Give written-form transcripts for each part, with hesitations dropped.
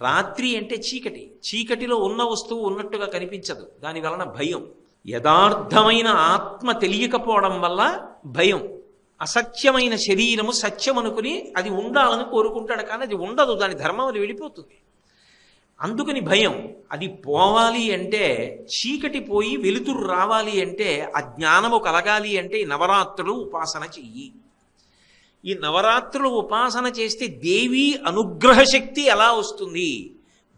రాత్రి అంటే చీకటి, చీకటిలో ఉన్న వస్తువు ఉన్నట్టుగా కనిపించదు, దాని వలన భయం. యథార్థమైన ఆత్మ తెలియకపోవడం వల్ల భయం. అసత్యమైన శరీరము సత్యం అనుకుని అది ఉండాలని కోరుకుంటాడు, కానీ అది ఉండదు, దాని ధర్మం అది వెళ్ళిపోతుంది. అందుకని భయం. అది పోవాలి అంటే, చీకటి పోయి వెలుతురు రావాలి అంటే, ఆ జ్ఞానము కలగాలి అంటే ఈ నవరాత్రులు ఉపాసన చెయ్యి. ఈ నవరాత్రులు ఉపాసన చేస్తే దేవి అనుగ్రహ శక్తి ఎలా వస్తుంది,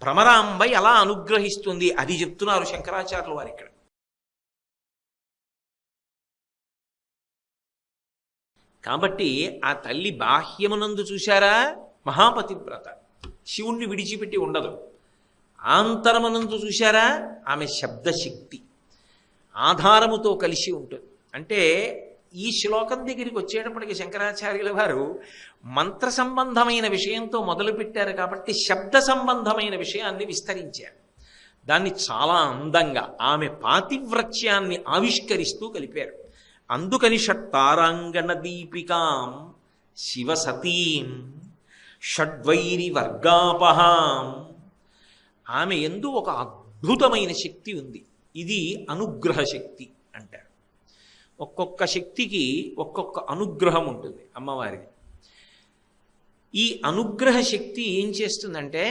భ్రమరాంబ ఎలా అనుగ్రహిస్తుంది, అది చెప్తున్నారు శంకరాచార్యులు వారు ఇక్కడ. కాబట్టి ఆ తల్లి బాహ్యమునందు చూశారా మహాపతివ్రత, శివుణ్ణి విడిచిపెట్టి ఉండదు. ఆంతరమునందు చూశారా ఆమె శబ్దశక్తి, ఆధారముతో కలిసి ఉంటుంది. అంటే ఈ శ్లోకం దగ్గరికి వచ్చేటప్పటికి శంకరాచార్యుల వారు మంత్ర సంబంధమైన విషయంతో మొదలుపెట్టారు కాబట్టి శబ్ద సంబంధమైన విషయాన్ని విస్తరించారు. దాన్ని చాలా అందంగా ఆమె పాతివ్రత్యాన్ని ఆవిష్కరిస్తూ కలిపారు. అందుకని షట్తారాంగణ దీపికాం శివసతీం షడ్వైరి వర్గాపహాం, ఆమె యందు ఒక అద్భుతమైన శక్తి ఉంది. ఇది అనుగ్రహ శక్తి అంటారు. ఒక్కొక్క శక్తికి ఒక్కొక్క అనుగ్రహం ఉంటుంది అమ్మవారికి. ఈ అనుగ్రహ శక్తి ఏం చేస్తుందంటే,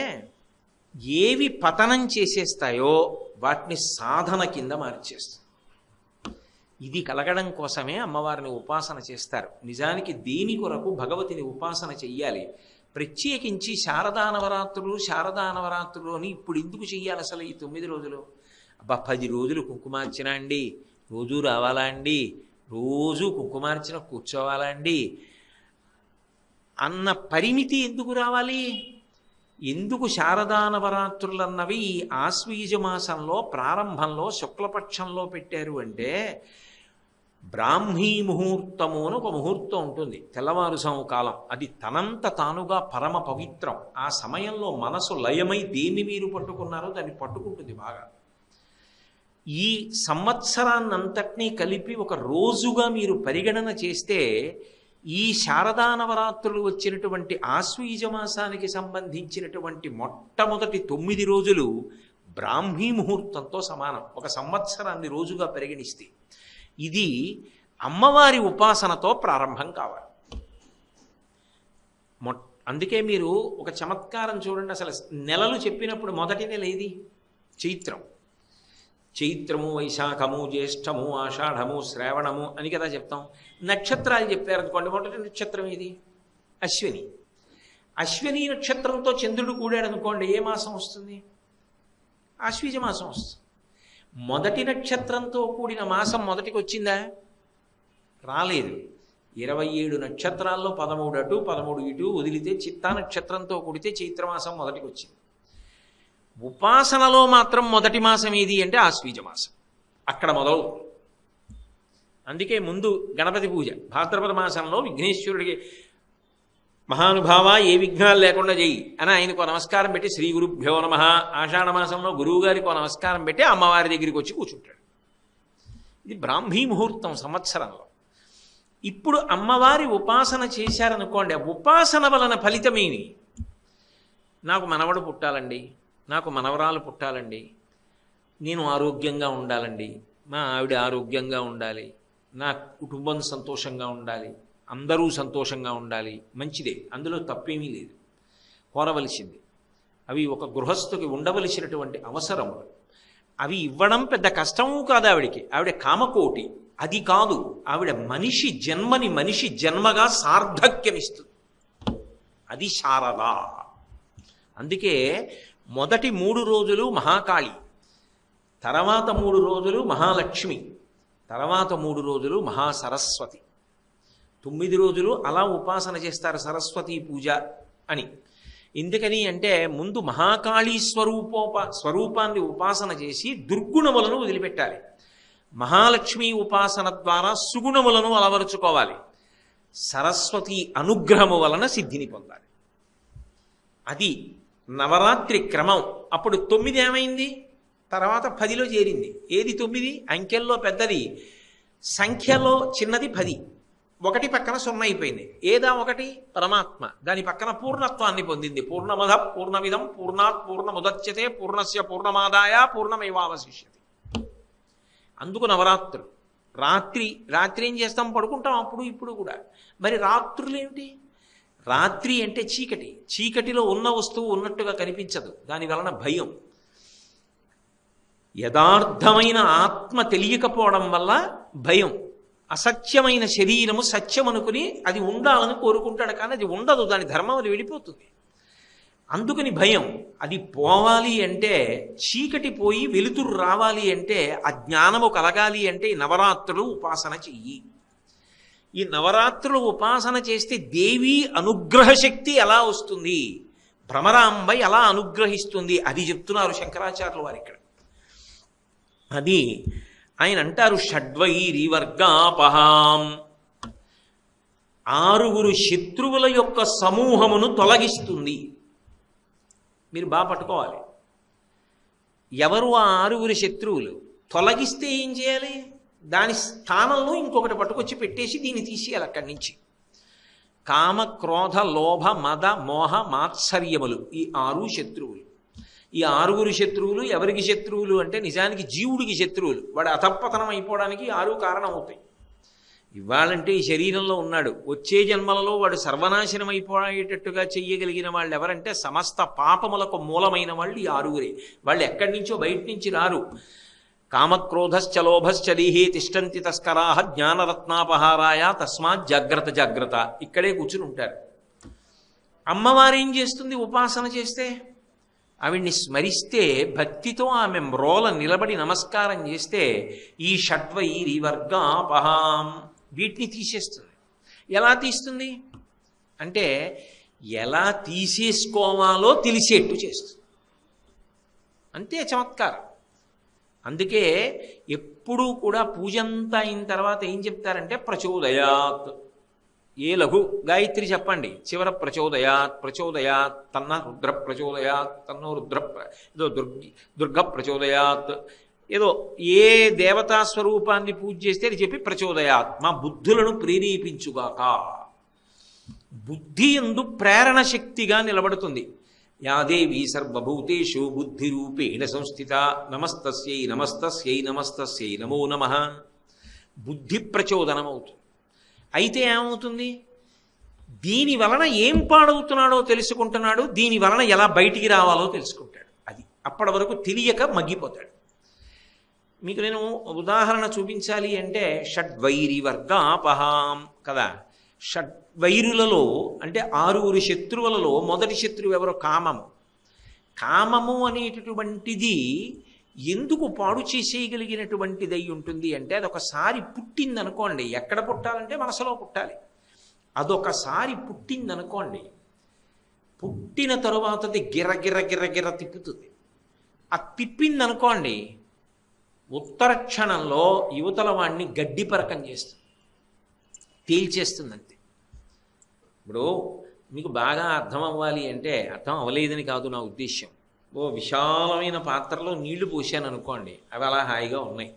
ఏవి పతనం చేసేస్తాయో వాటిని సాధన కింద మార్చేస్తుంది. ఇది కలగడం కోసమే అమ్మవారిని ఉపాసన చేస్తారు. నిజానికి దీని కొరకు భగవతిని ఉపాసన చెయ్యాలి. ప్రత్యేకించి శారదా నవరాత్రులు అని ఇప్పుడు ఎందుకు చెయ్యాలి అసలు ఈ 9 రోజులు? అబ్బా 10 రోజులు కుంకుమార్చన అండి, రోజు రావాలా అండి, రోజు కుంకుమార్చన కూర్చోవాలా అండి అన్న పరిమితి ఎందుకు రావాలి? ఎందుకు శారదా నవరాత్రులన్నవి ఈ ఆశ్వీజ మాసంలో ప్రారంభంలో శుక్లపక్షంలో పెట్టారు అంటే, బ్రాహ్మీ ముహూర్తము అని ఒక ముహూర్తం ఉంటుంది, తెల్లవారుజాము కాలం. అది తనంత తానుగా పరమ పవిత్రం. ఆ సమయంలో మనసు లయమై దేన్ని మీరు పట్టుకున్నారో దాన్ని పట్టుకుంటుంది బాగా. ఈ సంవత్సరాన్నంతటినీ కలిపి ఒక రోజుగా మీరు పరిగణన చేస్తే, ఈ శారదా నవరాత్రులు వచ్చినటువంటి ఆశ్వీజ మాసానికి సంబంధించినటువంటి మొట్టమొదటి 9 రోజులు బ్రాహ్మీ ముహూర్తంతో సమానం, ఒక సంవత్సరాన్ని రోజుగా పరిగణిస్తే. ఇది అమ్మవారి ఉపాసనతో ప్రారంభం కావాలి. అందుకే మీరు ఒక చమత్కారం చూడండి. అసలు నెలలు చెప్పినప్పుడు మొదటి నెల ఏది? చైత్రం. చైత్రము, వైశాఖము, జ్యేష్ఠము, ఆషాఢము, శ్రావణము అని కదా చెప్తాం. నక్షత్రాలు చెప్పారనుకోండి, మొదటి నక్షత్రం ఏది? అశ్విని. అశ్విని నక్షత్రంతో చంద్రుడు కూడాడు అనుకోండి, ఏ మాసం వస్తుంది? ఆశ్వీజ మాసం వస్తుంది. మొదటి నక్షత్రంతో కూడిన మాసం మొదటికి వచ్చిందా? రాలేదు. 27 నక్షత్రాల్లో 13 అటు 13 ఇటు వదిలితే చిత్తా నక్షత్రంతో కూడితే చైత్రమాసం మొదటికి వచ్చింది. ఉపాసనలో మాత్రం మొదటి మాసం ఏది అంటే ఆశ్వీజ మాసం, అక్కడ మొదలు. అందుకే ముందు గణపతి పూజ భాద్రపద మాసంలో విఘ్నేశ్వరుడికి, మహానుభావ ఏ విఘ్నాలు లేకుండా చెయ్యి అని ఆయనకు నమస్కారం పెట్టి శ్రీ గురుభ్యో నమః, ఆషాఢమాసంలో గురువుగారికి నమస్కారం పెట్టి అమ్మవారి దగ్గరికి వచ్చి కూర్చుంటాడు. ఇది బ్రాహ్మీ ముహూర్తం సంవత్సరంలో. ఇప్పుడు అమ్మవారి ఉపాసన చేశారనుకోండి, ఉపాసన వలన ఫలితమేమి? నాకు మనవడు పుట్టాలండి, నాకు మనవరాలు పుట్టాలండి, నేను ఆరోగ్యంగా ఉండాలండి, మా ఆవిడ ఆరోగ్యంగా ఉండాలి, నా కుటుంబం సంతోషంగా ఉండాలి, అందరూ సంతోషంగా ఉండాలి, మంచిదే, అందులో తప్పేమీ లేదు, కోరవలసింది. అవి ఒక గృహస్థుకి ఉండవలసినటువంటి అవసరములు. అవి ఇవ్వడం పెద్ద కష్టము కాదు ఆవిడికి. ఆవిడ కామకోటి అది కాదు. ఆవిడ మనిషి జన్మని మనిషి జన్మగా సార్థక్యమిస్తుంది. అది శారద. అందుకే మొదటి 3 రోజులు మహాకాళి, తర్వాత 3 రోజులు మహాలక్ష్మి, తర్వాత 3 రోజులు మహాసరస్వతి. 9 రోజులు అలా ఉపాసన చేస్తారు సరస్వతీ పూజ అని. ఎందుకని అంటే, ముందు మహాకాళీ స్వరూపాన్ని ఉపాసన చేసి దుర్గుణములను వదిలిపెట్టాలి. మహాలక్ష్మి ఉపాసన ద్వారా సుగుణములను అలవరుచుకోవాలి. సరస్వతి అనుగ్రహము వలన సిద్ధిని పొందాలి. అది నవరాత్రి క్రమం. అప్పుడు 9 ఏమైంది? తర్వాత 10లో చేరింది. ఏది 9? అంకెల్లో పెద్దది, సంఖ్యలో చిన్నది 10. ఒకటి పక్కన సున్నా అయిపోయింది. ఏదా ఒకటి? పరమాత్మ. దాని పక్కన పూర్ణత్వాన్ని పొందింది. పూర్ణమద పూర్ణమిదం పూర్ణాత్ పూర్ణముదచ్యతే పూర్ణస్య పూర్ణమాదాయ పూర్ణమేవావశిష్యతే. అందుకు నవరాత్రులు. రాత్రి ఏం చేస్తాం? పడుకుంటాం అప్పుడు ఇప్పుడు కూడా. మరి రాత్రులు ఏమిటి? రాత్రి అంటే చీకటి. చీకటిలో ఉన్న వస్తువు ఉన్నట్టుగా కనిపించదు, దాని వలన భయం. యథార్థమైన ఆత్మ తెలియకపోవడం వల్ల భయం. అసత్యమైన శరీరము సత్యం అనుకుని అది ఉండాలని కోరుకుంటాడు, కానీ అది ఉండదు, దాని ధర్మం అది వెళ్ళిపోతుంది. అందుకని భయం. అది పోవాలి అంటే, చీకటి పోయి వెలుతురు రావాలి అంటే, ఆ జ్ఞానము కలగాలి అంటే ఈ నవరాత్రులు ఉపాసన చెయ్యి. ఈ నవరాత్రులు ఉపాసన చేస్తే దేవి అనుగ్రహ శక్తి ఎలా వస్తుంది, భ్రమరాంబ ఎలా అనుగ్రహిస్తుంది, అది చెప్తున్నారు శంకరాచార్యులు వారు ఇక్కడ. అది ఆయన అంటారు, షడ్వైరి వర్గాపహాం, 6 శత్రువుల యొక్క సమూహమును తొలగిస్తుంది. మీరు బాగా పట్టుకోవాలి. ఎవరు ఆ 6 శత్రువులు? తొలగిస్తే ఏం చేయాలి? దాని స్థానంలో ఇంకొకటి పట్టుకొచ్చి పెట్టేసి దీన్ని తీసేయాలి అక్కడి నుంచి. కామ, క్రోధ, లోభ, మద, మోహ, మాత్సర్యములు, ఈ 6 శత్రువులు. ఈ 6 శత్రువులు ఎవరికి శత్రువులు అంటే నిజానికి జీవుడికి శత్రువులు. వాడు అధపతనం అయిపోవడానికి 6 కారణం అవుతాయి. ఇవ్వాలంటే ఈ శరీరంలో ఉన్నాడు, వచ్చే జన్మలలో వాడు సర్వనాశనం అయిపోయేటట్టుగా చెయ్యగలిగిన వాళ్ళు ఎవరంటే సమస్త పాపములకు మూలమైన వాళ్ళు ఈ 6. వాళ్ళు ఎక్కడి నుంచో బయట నుంచి రారు. కామక్రోధశ్చ లోభశ్చ దేహే తిష్టంతి తస్కరాహ జ్ఞానరత్నాపహారాయ తస్మాత్ జాగ్రత్త జాగ్రత్త. ఇక్కడే కూర్చుని ఉంటారు. అమ్మవారు ఏం చేస్తుంది? ఉపాసన చేస్తే, ఆవిడ్ని స్మరిస్తే, భక్తితో ఆమె మ్రోల నిలబడి నమస్కారం చేస్తే ఈ షడ్వైరి వర్గాపహాం వీటిని తీసేస్తుంది. ఎలా తీస్తుంది అంటే, ఎలా తీసేసుకోవాలో తెలిసేట్టు చేస్తుంది. అంతే చమత్కారం. అందుకే ఎప్పుడూ కూడా పూజంతా అయిన తర్వాత ఏం చెప్తారంటే ప్రచోదయాత్. ఏ లఘు గాయత్రి చెప్పండి, చివర ప్రచోదయాత్ ప్రచోదయాత్ తన్న రుద్ర ప్రచోదయాత్ తన్నో రుద్ర ఏదో దుర్గ ప్రచోదయాత్, ఏదో ఏ దేవతా స్వరూపాన్ని పూజ చేస్తే అది చెప్పి ప్రచోదయాత్, మా బుద్ధులను ప్రేరేపించుగాక. బుద్ధి యందు ప్రేరణ శక్తిగా నిలబడుతుంది. యాదేవి సర్వభూతేషు బుద్ధిరూపేణ సంస్థిత నమస్తస్యై నమస్తస్యై నమస్తస్యై నమో నమః. బుద్ధి ప్రచోదనం అవుతుంది. అయితే ఏమవుతుంది? దీని వలన ఏం పాడవుతున్నాడో తెలుసుకుంటున్నాడు, దీని వలన ఎలా బయటికి రావాలో తెలుసుకుంటాడు. అది అప్పటి వరకు తెలియక మగ్గిపోతాడు. మీకు నేను ఉదాహరణ చూపించాలి అంటే, షడ్వైరి వర్గాపహాం కదా. షడ్వైరులలో అంటే 6 శత్రువులలో మొదటి శత్రువు ఎవరో? కామము. కామము అనేటటువంటిది ఎందుకు పాడు చేసేయగలిగినటువంటిది అయి ఉంటుంది అంటే, అదొకసారి పుట్టిందనుకోండి, ఎక్కడ పుట్టాలంటే మనసులో పుట్టాలి. అదొకసారి పుట్టిందనుకోండి, పుట్టిన తరువాత అది గిర్ర తిప్పుతుంది. ఆ తిప్పిందనుకోండి, ఉత్తర క్షణంలో యువతల వాడిని గడ్డిపరకం చేస్తుంది, తేల్చేస్తుంది అంతే. ఇప్పుడు మీకు బాగా అర్థం అవ్వాలి అంటే, అర్థం అవ్వలేదని కాదు నా ఉద్దేశ్యం, ఓ విశాలమైన పాత్రలో నీళ్లు పోసాను అనుకోండి, అవి అలా హాయిగా ఉన్నాయి.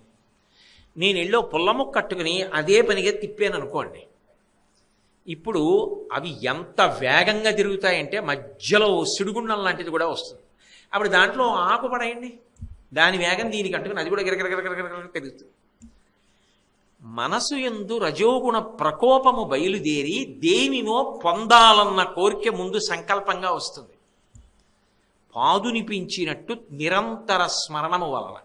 నేను ఎళ్ళో పుల్లముక్క కట్టుకుని అదే పనిగా తిప్పాను అనుకోండి, ఇప్పుడు అవి ఎంత వేగంగా తిరుగుతాయంటే మధ్యలో సుడిగుండం లాంటిది కూడా వస్తుంది. అప్పుడు దాంట్లో ఆకు పడేయండి, దాని వేగం దీనికి అంటుకుని అది కూడా గిరగిరగిరగిరగిర తిరుగుతుంది. మనసు యందు రజోగుణ ప్రకోపము బయలుదేరి దేనినో పొందాలన్న కోరిక ముందు సంకల్పంగా వస్తుంది. పాదునిపించినట్టు నిరంతర స్మరణము వలన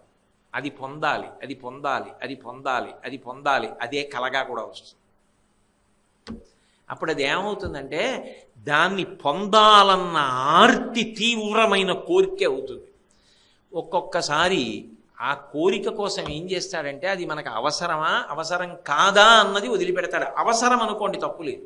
అది పొందాలి, అది పొందాలి, అది పొందాలి, అది పొందాలి, అదే కలగా కూడా వస్తుంది. అప్పుడు అది ఏమవుతుందంటే, దాన్ని పొందాలన్న ఆర్తి తీవ్రమైన కోరిక అవుతుంది. ఒక్కొక్కసారి ఆ కోరిక కోసం ఏం చేస్తాడంటే, అది మనకు అవసరమా అవసరం కాదా అన్నది వదిలిపెడతాడు. అవసరం అనుకోండి, తప్పులేదు.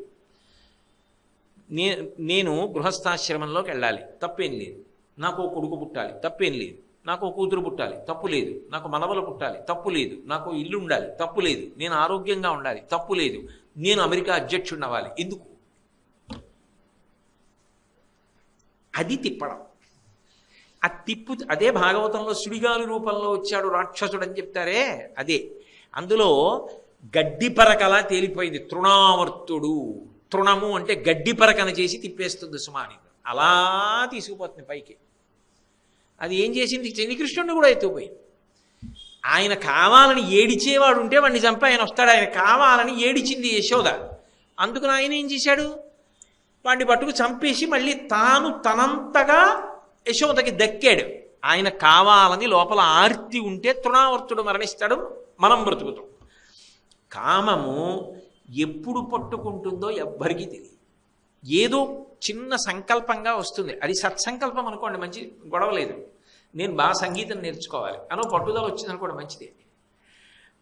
నేను గృహస్థాశ్రమంలోకి వెళ్ళాలి, తప్పేం లేదు. నాకు కొడుకు పుట్టాలి, తప్పేం లేదు. నాకు కూతురు పుట్టాలి, తప్పు లేదు. నాకు మనవలు పుట్టాలి, తప్పు లేదు. నాకు ఇల్లు ఉండాలి, తప్పు లేదు. నేను ఆరోగ్యంగా ఉండాలి, తప్పు లేదు. నేను అమెరికా అధ్యక్షుడిని అవ్వాలి, ఎందుకు? అది తిప్పడం. ఆ అదే భాగవతంలో సుడిగాలి రూపంలో వచ్చాడు రాక్షసుడు అని చెప్తారే, అదే. అందులో గడ్డి పరకలా తేలిపోయింది. తృణావర్తుడు, తృణము అంటే గడ్డి పరకన చేసి తిప్పేస్తుంది సుమాని. అలా తీసుకుపోతుంది పైకి. అది ఏం చేసింది? శనికృష్ణుడిని కూడా ఎత్తుకుపోయింది. ఆయన కావాలని ఏడిచేవాడు ఉంటే వాడిని చంపి ఆయన వస్తాడు. ఆయన కావాలని ఏడిచింది యశోద. అందుకని ఆయన ఏం చేశాడు? వాడిని పట్టుకు చంపేసి మళ్ళీ తాను తనంతగా యశోదకి దక్కాడు. ఆయన కావాలని లోపల ఆర్తి ఉంటే తృణావర్తుడు మరణిస్తాడు, మనం బ్రతుకుతాం. కామము ఎప్పుడు పట్టుకుంటుందో ఎవ్వరికీ తెలియదు. ఏదో చిన్న సంకల్పంగా వస్తుంది. అది సత్సంకల్పం అనుకోండి, మంచి గొడవ లేదు. నేను బాగా సంగీతం నేర్చుకోవాలి అనో పట్టుదల వచ్చింది అనుకోండి, మంచిదే.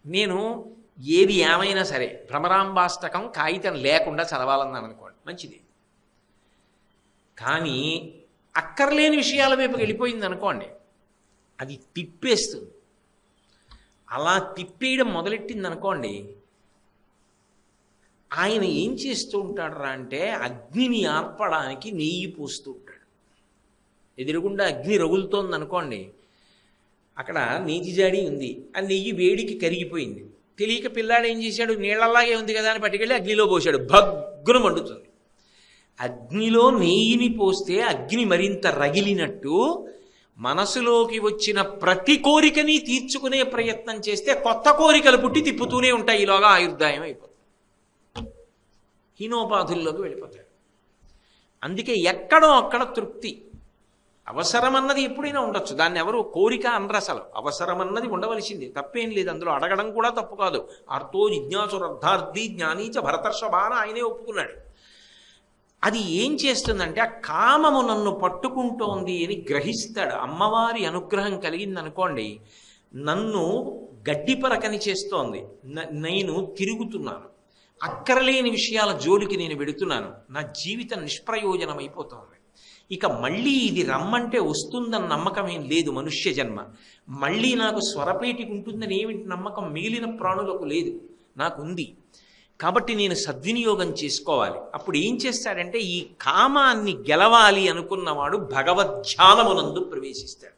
నేను ఏది ఏమైనా సరే భ్రమరాంబాష్టకం కాగితం లేకుండా చదవాలన్నాను అనుకోండి, మంచిది. కానీ అక్కర్లేని విషయాల వైపుకి వెళ్ళిపోయింది అనుకోండి, అది తిప్పేస్తుంది. అలా తిప్పేయడం మొదలెట్టింది అనుకోండి, ఆయన ఏం చేస్తూ ఉంటాడు అంటే అగ్నిని ఆర్పడానికి నెయ్యి పోస్తూ ఉంటాడు. ఎదురుగుండా అగ్ని రగులుతోంది అనుకోండి, అక్కడ నేతి జాడి ఉంది, ఆ నెయ్యి వేడికి కరిగిపోయింది. తెలియక పిల్లాడు ఏం చేశాడు? నీళ్ళలాగే ఉంది కదా అని పట్టుకెళ్ళి అగ్నిలో పోశాడు. భగ్గున మండుతుంది. అగ్నిలో నెయ్యిని పోస్తే అగ్ని మరింత రగిలినట్టు మనసులోకి వచ్చిన ప్రతి కోరికని తీర్చుకునే ప్రయత్నం చేస్తే కొత్త కోరికలు పుట్టి తిప్పుతూనే ఉంటాయి. ఈలోగా ఆయుర్దాయం అయిపోతుంది, హీనోపాధుల్లోకి వెళ్ళిపోతాడు. అందుకే ఎక్కడో అక్కడ తృప్తి. అవసరం అన్నది ఎప్పుడైనా ఉండొచ్చు, దాన్ని ఎవరు కోరిక అనరు. అసలు అవసరం అన్నది ఉండవలసింది, తప్పేం లేదు. అందులో అడగడం కూడా తప్పు కాదు. అర్థో జిజ్ఞాసురర్థార్థి జ్ఞానీచ భరతర్షభాన ఆయనే ఒప్పుకున్నాడు. అది ఏం చేస్తుందంటే ఆ కామము నన్ను పట్టుకుంటోంది అని గ్రహిస్తాడు. అమ్మవారి అనుగ్రహం కలిగిందనుకోండి, నన్ను గడ్డిపరకని చేస్తోంది, నేను తిరుగుతున్నాను, అక్కరలేని విషయాల జోలికి నేను వెడుతున్నాను, నా జీవితం నిష్ప్రయోజనం అయిపోతుంది. ఇక మళ్ళీ ఇది రమ్మంటే వస్తుందన్న నమ్మకం ఏం లేదు మనుష్య జన్మ. మళ్ళీ నాకు స్వరపేటికి ఉంటుందని ఏమిటి నమ్మకం మిగిలిన ప్రాణులకు లేదు, నాకుంది. కాబట్టి నేను సద్వినియోగం చేసుకోవాలి. అప్పుడు ఏం చేస్తాడంటే ఈ కామాన్ని గెలవాలి అనుకున్నవాడు భగవద్ధ్యానమునందు ప్రవేశిస్తాడు.